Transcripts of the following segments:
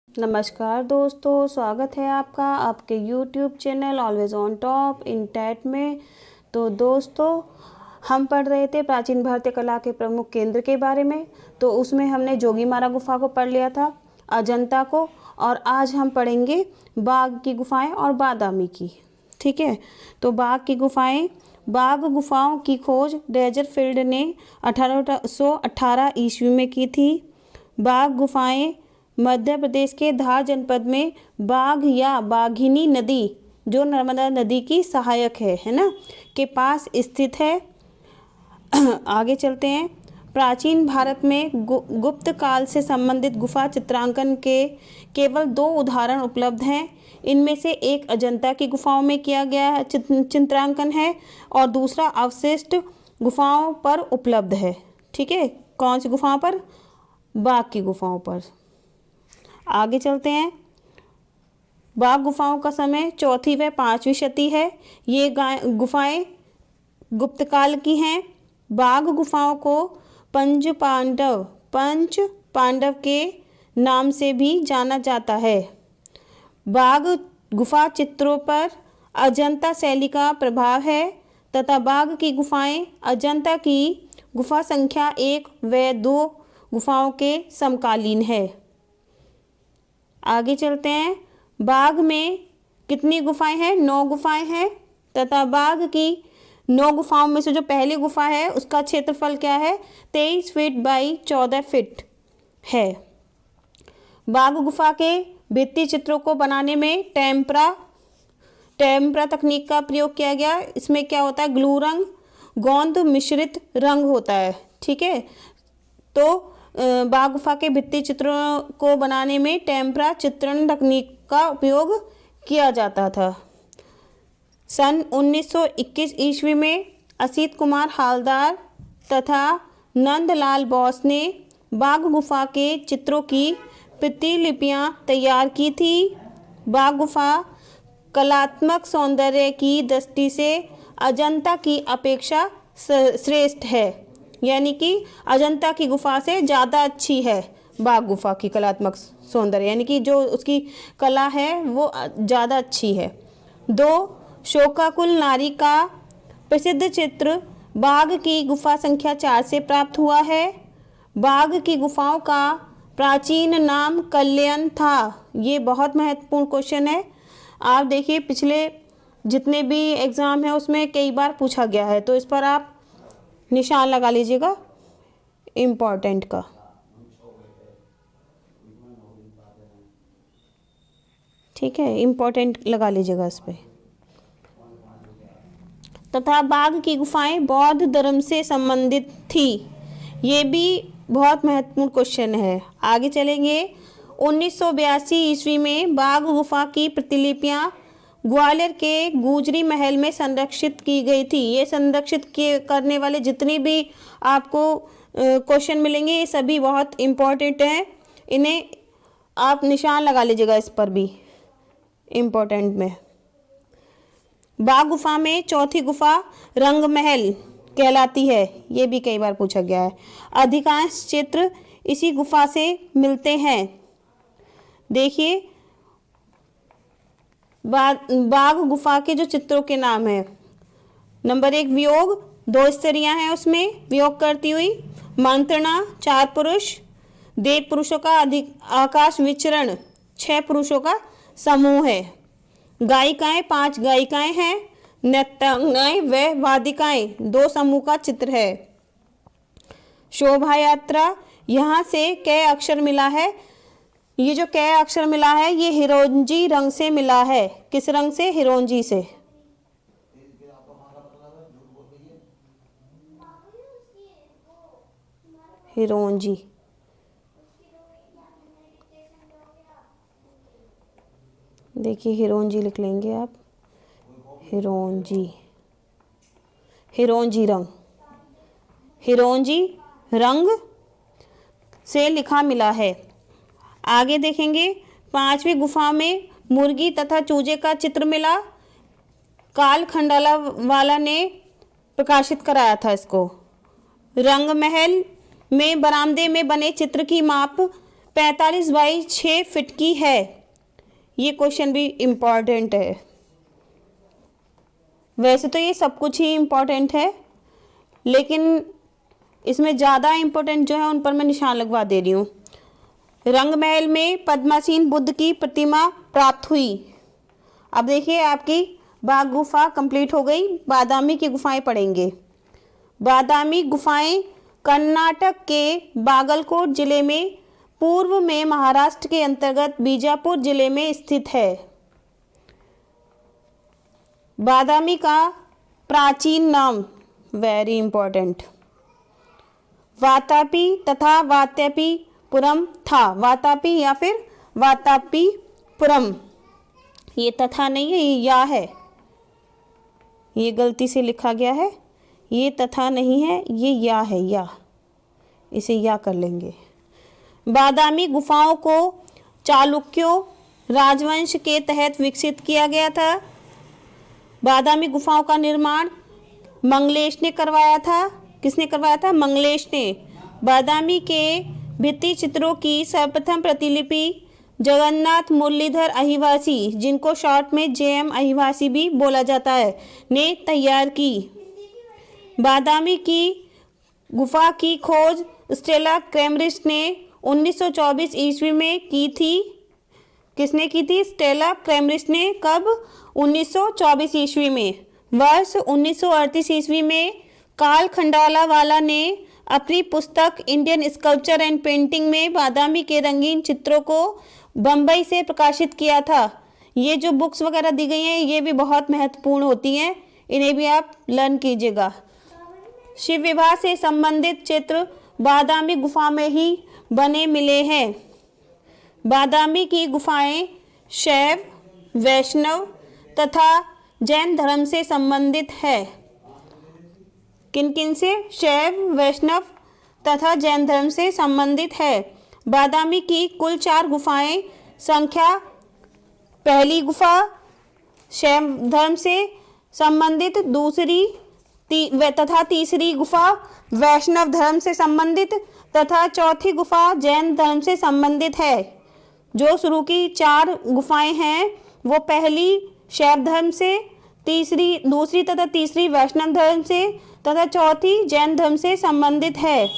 नमस्कार दोस्तों, स्वागत है आपका आपके YouTube channel always on top इन टैट में। तो दोस्तों, हम पढ़ रहे थे प्राचीन भारतीय कला के प्रमुख केंद्र के बारे में। तो उसमें हमने जोगीमारा गुफा को पढ़ लिया था, अजंता को, और आज हम पढ़ेंगे बाघ की गुफाएं और बादामी की। ठीक है, तो बाघ की गुफाएं, बाघ गुफाओं की खोज रेजरफील्ड ने 1818 ईस्वी में की थी। बाघ गुफाएं मध्य प्रदेश के धार जनपद में बाघ या बाघिनी नदी, जो नर्मदा नदी की सहायक है ना, के पास स्थित है। आगे चलते हैं। प्राचीन भारत में गुप्त काल से संबंधित गुफा चित्रांकन के केवल 2 उदाहरण उपलब्ध हैं। इनमें से एक अजंता की गुफाओं में किया गया है चित्रांकन है, और दूसरा अवशिष्ट गुफाओं पर उपलब्ध है। ठीक है, कौन सी गुफाओं पर? बाघ की गुफाओं पर। आगे चलते हैं। बाघ गुफाओं का समय 4वीं व 5वीं शती है। ये गुफाएं गुप्त काल की हैं। बाघ गुफाओं को पंच पांडव के नाम से भी जाना जाता है। बाघ गुफा चित्रों पर अजंता शैली का प्रभाव है तथा बाघ की गुफाएं अजंता की गुफा संख्या 1 व 2 गुफाओं के समकालीन है। आगे चलते हैं। बाघ में कितनी गुफाएं हैं? 9 गुफाएं हैं, तथा बाघ की 9 गुफाओं में से जो पहली गुफा है उसका क्षेत्रफल क्या है? 23 फीट बाई 14 फीट है। बाघ गुफा के भित्ति चित्रों को बनाने में टेम्परा तकनीक का प्रयोग किया गया। इसमें क्या होता है? ग्लू रंग, गोंद मिश्रित रंग होता है। ठीक है, तो बाघ गुफा के भित्ति चित्रों को बनाने में टेम्परा चित्रण तकनीक का उपयोग किया जाता था। सन 1921 ईस्वी में असित कुमार हालदार तथा नंदलाल बोस ने बाघ गुफा के चित्रों की प्रतिलिपियां तैयार की थी। बाघ गुफा कलात्मक सौंदर्य की दृष्टि से अजंता की अपेक्षा श्रेष्ठ है, यानी कि अजंता की गुफा से ज़्यादा अच्छी है बाघ गुफा की कलात्मक सौंदर्य, यानी कि जो उसकी कला है वो ज़्यादा अच्छी है। 2 शोकाकुल नारी का प्रसिद्ध चित्र बाघ की गुफा संख्या 4 से प्राप्त हुआ है। बाघ की गुफाओं का प्राचीन नाम कल्याण था। ये बहुत महत्वपूर्ण क्वेश्चन है। आप देखिए, पिछले जितने भी एग्ज़ाम हैं उसमें कई बार पूछा गया है, तो इस पर आप निशान लगा लीजिएगा इम्पोर्टेंट का। ठीक है, इम्पोर्टेंट लगा लीजिएगा इस पे। तथा बाघ की गुफाएं बौद्ध धर्म से संबंधित थी। ये भी बहुत महत्वपूर्ण क्वेश्चन है। आगे चलेंगे। 1982 ईस्वी में बाघ गुफा की प्रतिलिपियां ग्वालियर के गुजरी महल में संरक्षित की गई थी। ये संरक्षित करने वाले जितनी भी आपको क्वेश्चन मिलेंगे ये सभी बहुत इम्पोर्टेंट हैं। इन्हें आप निशान लगा लीजिएगा इस पर भी इम्पोर्टेंट में। बाघ गुफा में चौथी गुफा रंग महल कहलाती है। ये भी कई बार पूछा गया है। अधिकांश चित्र इसी गुफा से मिलते हैं। देखिए, बाघ गुफा के जो चित्रों के नाम हैं, नंबर 1 वियोग, 2 स्त्रियां हैं उसमें वियोग करती हुई। मंत्रणा 4 पुरुष, देव पुरुषों का आकाश विचरण 6 पुरुषों का समूह है। गायिकाएं 5 गायिकाएं हैं। नृत्यांगनाएं व वादिकाएं 2 समूह का चित्र है। शोभा यात्रा, यहाँ से कै अक्षर मिला है। ये जो कै अक्षर मिला है ये हिरोंजी रंग से मिला है। किस रंग से? हिरोंजी से। हिरोंजी, देखिए हिरोंजी लिख लेंगे आप। हिरोंजी रंग से लिखा मिला है। आगे देखेंगे। 5वीं गुफा में मुर्गी तथा चूजे का चित्र मिला। काल खंडाला वाला ने प्रकाशित कराया था इसको। रंग महल में बरामदे में बने चित्र की माप 45 बाई 6 फीट की है? ये क्वेश्चन भी इम्पॉर्टेंट है। वैसे तो ये सब कुछ ही इम्पॉर्टेंट है, लेकिन इसमें ज़्यादा इम्पोर्टेंट जो है उन पर मैं निशान लगवा दे रही हूँ। रंगमहल में पद्मासीन बुद्ध की प्रतिमा प्राप्त हुई। अब देखिए आपकी बाघ गुफा कंप्लीट हो गई, बादामी की गुफाएं पढ़ेंगे। बादामी गुफाएं कर्नाटक के बागलकोट जिले में पूर्व में महाराष्ट्र के अंतर्गत बीजापुर जिले में स्थित है। बादामी का प्राचीन नाम, वेरी इंपॉर्टेंट, वातापी तथा वातापीपुरम था। वातापी या फिर वातापीपुरम, ये तथा नहीं है, ये या है, ये गलती से लिखा गया है, ये तथा नहीं है, ये या है, या, इसे या कर लेंगे। बादामी गुफाओं को चालुक्यों राजवंश के तहत विकसित किया गया था। बादामी गुफाओं का निर्माण मंगलेश ने करवाया था। किसने करवाया था? मंगलेश ने। बादामी के भित्ति चित्रों की सर्वप्रथम प्रतिलिपि जगन्नाथ मुरलीधर अहिवासी, जिनको शॉर्ट में JM अहिवासी भी बोला जाता है, ने तैयार की। बादामी की गुफा की खोज स्टेला क्रैमरिस ने 1924 ईस्वी में की थी। किसने की थी? स्टेला क्रैमरिस ने। कब? 1924 ईस्वी में। वर्ष 1938 ईस्वी में कार्ल खंडालावाला ने अपनी पुस्तक इंडियन स्कल्पचर एंड पेंटिंग में बादामी के रंगीन चित्रों को बम्बई से प्रकाशित किया था। ये जो बुक्स वगैरह दी गई हैं ये भी बहुत महत्वपूर्ण होती हैं, इन्हें भी आप लर्न कीजिएगा। शिव विवाह से संबंधित चित्र बादामी गुफा में ही बने मिले हैं। बादामी की गुफाएं शैव, वैष्णव तथा जैन धर्म से संबंधित है। किन किन से? शैव, वैष्णव तथा जैन धर्म से संबंधित है। बादामी की कुल 4 गुफाएं संख्या, पहली गुफा शैव धर्म से संबंधित, दूसरी तथा तीसरी गुफा वैष्णव धर्म से संबंधित तथा चौथी गुफा जैन धर्म से संबंधित है। जो शुरू की 4 गुफाएं हैं वो पहली शैव धर्म से, दूसरी तथा तीसरी वैष्णव धर्म से तथा चौथी जैन धर्म से संबंधित है।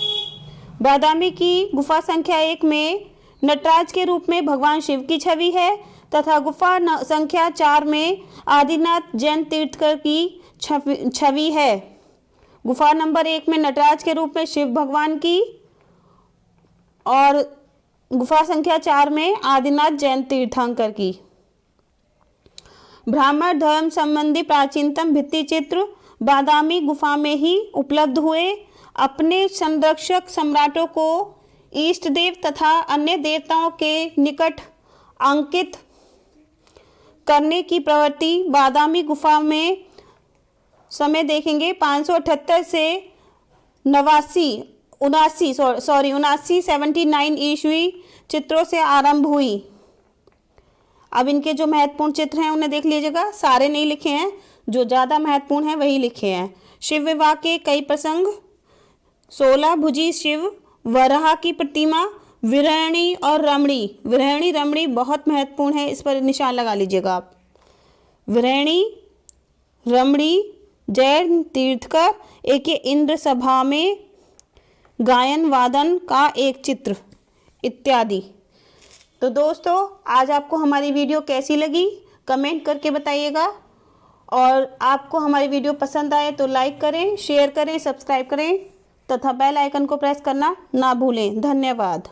बादामी की गुफा संख्या 1 में नटराज के रूप में भगवान शिव की छवि है तथा गुफा संख्या 4 में आदिनाथ जैन तीर्थकर की छवि है। गुफा नंबर 1 में नटराज के रूप में शिव भगवान की और गुफा संख्या 4 में आदिनाथ जैन तीर्थंकर की। ब्राह्मण धर्म संबंधी प्राचीनतम भित्ति चित्र बादामी गुफा में ही उपलब्ध हुए। अपने संरक्षक सम्राटों को इष्ट देव तथा अन्य देवताओं के निकट अंकित करने की प्रवृत्ति बादामी गुफा में समय देखेंगे 578 से 79 ईस्वी चित्रों से आरंभ हुई। अब इनके जो महत्वपूर्ण चित्र हैं उन्हें देख लीजिएगा, सारे नहीं लिखे हैं, जो ज़्यादा महत्वपूर्ण हैं वही लिखे हैं। शिव विवाह के कई प्रसंग, 16 भुजी शिव, वराह की प्रतिमा, विरहणी और रमणी। विरहणी रमणी बहुत महत्वपूर्ण है, इस पर निशान लगा लीजिएगा आप। विरहणी रमणी, जैन तीर्थकर, एक इंद्र सभा में गायन वादन का एक चित्र इत्यादि। तो दोस्तों आज आपको हमारी वीडियो कैसी लगी कमेंट करके बताइएगा, और आपको हमारी वीडियो पसंद आए तो लाइक करें, शेयर करें, सब्सक्राइब करें तथा बेल आइकन को प्रेस करना ना भूलें। धन्यवाद।